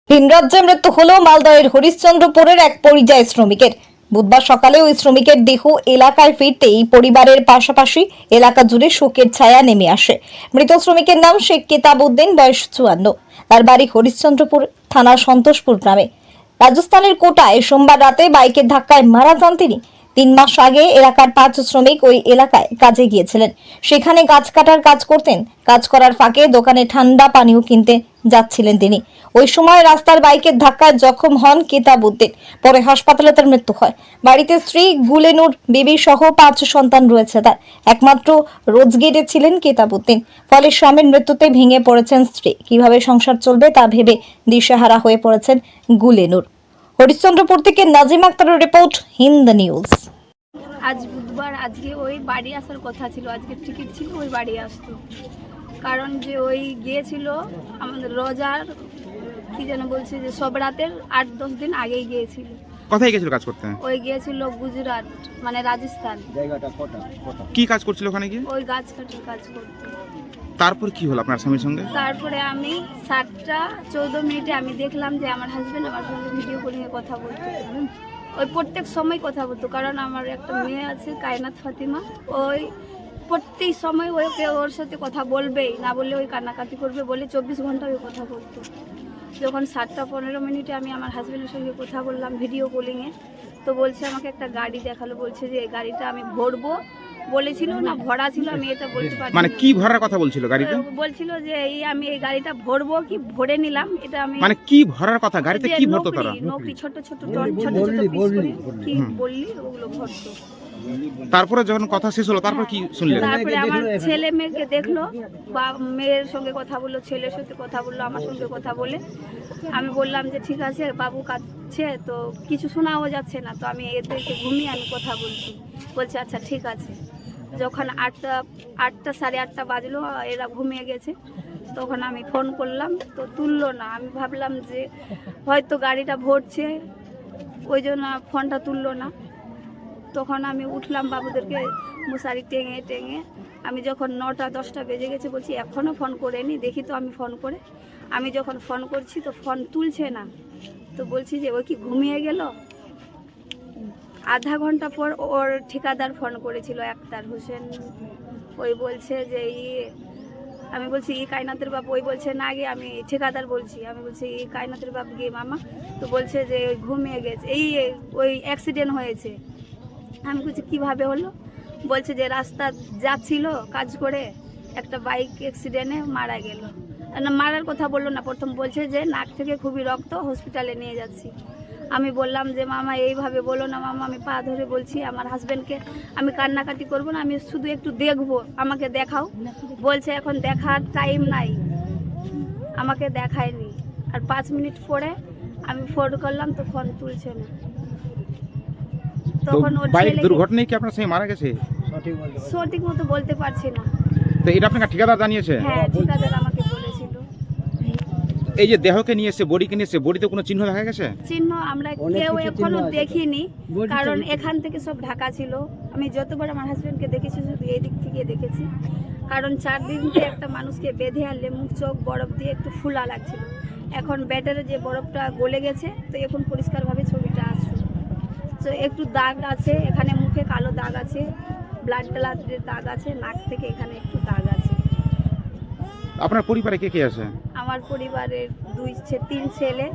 ভিন রাজ্যে মৃত্যু হলো মালদহের হরিশ্চন্দ্রপুরের এক পরিযায়ী শ্রমিকের। বুধবার সকালে ওই শ্রমিকের দেহ এলাকায় ফিরতেই পরিবারের পাশাপাশি এলাকা জুড়ে শোকের ছায়া নেমে আসে। মৃত শ্রমিকের নাম শেখ কেতাবউদ্দিন, বয়স 54। তার বাড়ি হরিশ্চন্দ্রপুর থানার সন্তোষপুর গ্রামে। রাজস্থানের কোটায় সোমবার রাতে বাইকের ধাক্কায় মারা যান তিনি। 3 মাস আগে এলাকার 5 শ্রমিক ওই এলাকায় কাজে গিয়েছিলেন। সেখানে গাছ কাটার কাজ করতেন। কাজ করার ফাঁকে দোকানে ঠান্ডা পানীয় কিনতে যাচ্ছিলেন তিনি। ওই সময় রাস্তার বাইকের ধাক্কায় জখম হন কেতাবউদ্দিন। পরে হাসপাতালে তার মৃত্যু হয়। বাড়িতে স্ত্রী গুলেনুর বিবি সহ 5 সন্তান রয়েছে তার। একমাত্র রোজগেরে ছিলেন কেতাবউদ্দিন। ফলে স্বামীর মৃত্যুতে ভেঙে পড়েছেন স্ত্রী। কিভাবে সংসার চলবে তা ভেবে দিশেহারা হয়ে পড়েছেন গুলেনুর। হরিশ্চন্দ্রপুর থেকে নাজিম আক্তারের রিপোর্ট, হিন্দ নিউজ। আজ বুধবার, আজকে ওই বাড়ি আসার কথা ছিল, আজকে টিকিট ছিল ওই বাড়ি আসতো। কারণ যে ওই গিয়েছিল আমাদের রোজার কি যেন বলছে যে সব রাতের 8-10 দিন আগেই গিয়েছিল। কোথায় গেছিল কাজ করতে? ওই গিয়েছিল গুজরাট, মানে রাজস্থান। কি কাজ করছিল ওখানে গিয়ে? ওই গাছ কাটার কাজ করতে। তারপর কি হলো আপনার স্বামীর সঙ্গে? তারপরে আমি 7:14 আমি দেখলাম যে আমার হাজবেন্ড আমার সঙ্গে ভিডিও কলিংয়ে কথা বলতো। ওই প্রত্যেক সময় কথা বলতো, কারণ আমার একটা মেয়ে আছে কায়নাত ফাতিমা। ওই প্রত্যেক সময় ওকে ওর সাথে কথা বলবেই, না বললে ওই কান্নাকাটি করবে বলে 24 ঘন্টা ওই কথা বলতো। যখন 7:15 আমি আমার হাজবেন্ডের সঙ্গে কথা বললাম ভিডিও কলিংয়ে, তো বলছে আমাকে একটা গাড়ি দেখালো, বলছে যে এই গাড়িটা আমি ভরবো বলেছিল না ভরা ছিল, আমি এটা বলতে পারি মানে কি ভরার কথা বলছিল গাড়িতে? বলছিল যে আমি এই গাড়িটা ভরবো কি ভরে নিলাম, এটা আমি মানে কি ভরার কথা গাড়িতে? কি ভরতো তারা? নকরি ছোট ছোট টন, ছোট ছোট পিস করে কি বললি ওগুলো ভরতো। তারপরে যখন কথা শেষ হলো তারপর কি শুনলেন? তারপরে আমার ছেলে মেয়েকে দেখলো, বা মেয়ের সঙ্গে কথা বললো, ছেলের সাথে কথা বললো, আমার সঙ্গে কথা বলে আমি বললাম যে ঠিক আছে বাবু কাঁদছে তো কিছু শোনাও যাচ্ছে না, তো আমি এদেরকে ঘুমিয়ে আমি কথা বলছি। বলছে আচ্ছা ঠিক আছে। যখন 8টা 8:30 বাজলো, এরা ঘুমিয়ে গেছে, তখন আমি ফোন করলাম তো তুললো না। আমি ভাবলাম যে হয়তো গাড়িটা ভরছে, ওই জন্য ফোনটা তুললো না। তখন আমি উঠলাম বাবুদেরকে মশারি টেঙে টেঙে। আমি যখন 9টা-10টা বেজে গেছে, বলছি এখনও ফোন করেনি, দেখি তো আমি ফোন করে। আমি যখন ফোন করছি তো ফোন তুলছে না, তো বলছি যে ওই কি ঘুমিয়ে গেল। আধা ঘন্টা পর ওর ঠিকাদার ফোন করেছিল, আক্তার হোসেন। ওই বলছে যে আমি বলছি কায়নাতের বাপ, ওই বলছে না গিয়ে আমি ঠিকাদার বলছি। আমি বলছি কায়নাতের বাপ গিয়ে মামা, তো বলছে যে ঘুমিয়ে গেছে, ওই অ্যাক্সিডেন্ট হয়েছে। আমি বলছি কীভাবে হলো? বলছে যে রাস্তা যাচ্ছিল কাজ করে, একটা বাইক অ্যাক্সিডেন্টে মারা গেল। না, মারার কথা বললো না, প্রথম বলছে যে নাক থেকে খুবই রক্ত, হসপিটালে নিয়ে যাচ্ছি। আমি বললাম যে মামা এইভাবে বলো না মামা, আমি পা ধরে বলছি আমার হাজব্যান্ডকে আমি কান্নাকাটি করবো না, আমি শুধু একটু দেখবো, আমাকে দেখাও। বলছে এখন দেখার টাইম নাই, আমাকে দেখায়নি। আর 5 মিনিট পরে আমি ফোন করলাম তো ফোন তুলছে না। তখন ওর বাইক ছেলে দুর্ঘটনায় কি আপনার সঙ্গে মারা গেছে? সঠিক মতো বলতে পারছি না। তো এটা আপনাকে ঠিকাদার জানিয়েছে? হ্যাঁ, ঠিকাদার আমাকে বলেছিল। এই যে দেহকে নিয়ে এসে, বডিকে নিয়ে এসে, বডিতে কোনো চিহ্ন দেখা গেছে? চিহ্ন আমরা কেউ এখনো দেখিনি, কারণ এখান থেকে সব ঢাকা ছিল। আমি যতবার আমার হাজবেন্ডকে দেখেছি শুধু এই দিক থেকে দেখেছি, কারণ 4 দিনকে একটা মানুষকে বেঁধে আনলে মুখ চোখ বরফ দিয়ে একটু ফুলা লাগছিল। এখন ব্যাটারে যে বরফটা গলে গেছে, তো এখন পরিষ্কারভাবে ছবিটা আসছে। তো একটু দাগ আছে, এখানে মুখে কালো দাগ আছে, ব্লাড দাগ আছে, নাক থেকে এখানে একটু দাগ আছে। আপনার পরিবারে কে কে আছে? আমার পরিবারের 3 ছেলে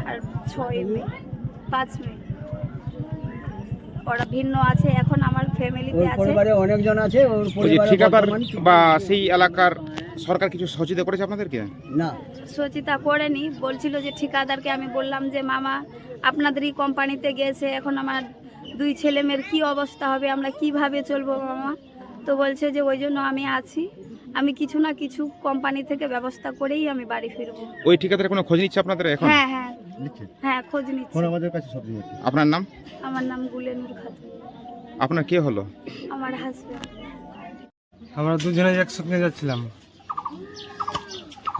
আর 6 মেয়ে, 5 মেয়ে। ওরা ভিন্ন আছে, এখন আমার ফ্যামিলিতে আছে। পরিবারে অনেকজন আছে। ওর ওই যে পরিবারে ঠিকাদার বা সেই এলাকার সরকার কিছু সচেতন করেছে আপনাদেরকে? না, সচিতা করেনি। বলছিল যে ঠিকাদারকে আমি বললাম যে মামা আপনাদেরই কোম্পানিতে গেছে, এখন আমার 2 ছেলে মেয়ের কী অবস্থা হবে, আমরা কিভাবে চলবো মামা। তো বলছে যে ওই জন্য আমি আছি, আমি কিছু না কিছু কোম্পানি থেকে ব্যবস্থা করেই আমি বাড়ি ফিরবো। ওই ঠিকাদারের কোনো খোঁজ নিচ্ছে আপনাদের এখন? হ্যাঁ হ্যাঁ হ্যাঁ, খোঁজ নিচ্ছি। আপনার নাম? আমার নাম গুলেনুর খাতুন। আপনার কে হলো? আমার হাজবেন্ড। আমরা দুজনে একসঙ্গে যাচ্ছিলাম।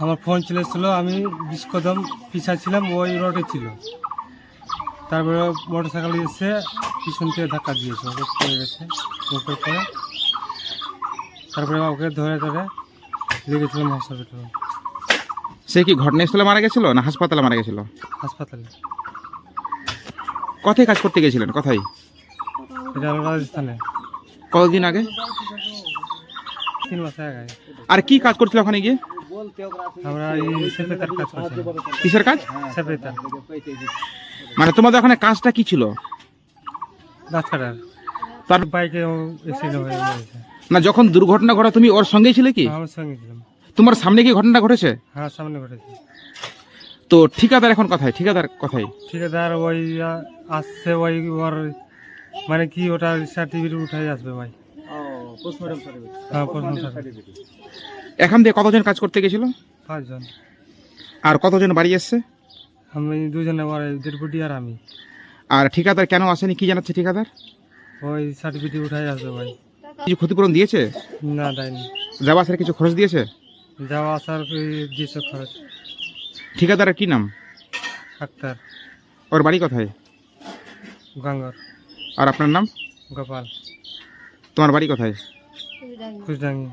আমার ফোন চলেছিল, আমি 20 কদম পিছা ছিলাম, ওই রোডে ছিল। তারপরে মোটর সাইকেল এসে পিছন থেকে ধাক্কা দিয়েছে, ওকে পড়ে গেছে মুখের পরে। তারপরে ওকে ধরে ধরে লেগেছিলাম হসপিটালে। সে কি ঘটনাস্থলে মারা গেছিল না হাসপাতালে মারা গেছিল? হাসপাতালে। কোথায় কাজ করতে গেছিলেন? কোথায়? এটা হলো রাজস্থানে। কতদিন আগে? 3 মাস আগে। আর কি কাজ করছিল ওখানে গিয়ে? আমরা এই সেপেতার কাজ করছি। কিসের কাজ? সেপেতার। মানে তোমাদের ওখানে কাজটা কি ছিল? গাছ কাটার। তার বাইকে এক্সিডেন্ট হয়ে গেছে। না, যখন দুর্ঘটনা ঘটে তুমি ওর সঙ্গেই ছিলে কি? আমার সঙ্গে ছিলাম। তোমার সামনে কি ঘটনাটা ঘটেছে? হ্যাঁ, সামনে ঘটেছে। তো ঠিকাদার এখন কোথায়? ঠিকাদার কোথায়? ঠিকাদার ওই আসছে, ওই ওর মানে কি ওটা সার্টিফিকেট উঠাই আসবে ভাই। হ্যাঁ, পোস্টমর্টম সার্টিফিকেট। এখান দিয়ে কতজন কাজ করতে গেছিল? 5 জন। আর কতজন বাড়ি এসছে? আমি 2 জনে বড়, ডেপুটি আর আমি। আর ঠিকাদার কেন আসেনি কি জানাচ্ছে ঠিকাদার? ওই সার্টিফিকেট উঠাই আসবে ভাই। কিছু ক্ষতিপূরণ দিয়েছে? না, দেয়নি। যাওয়া আসার কিছু খরচ দিয়েছে? যাওয়া আসার দিয়েছে খরচ। ঠিকাদারের কি নাম? আক্তার। ওর বাড়ি কোথায়? গাঙ্গর। আর আপনার নাম? গোপাল। তোমার বাড়ি কোথায়? খুশডাঙ্গি।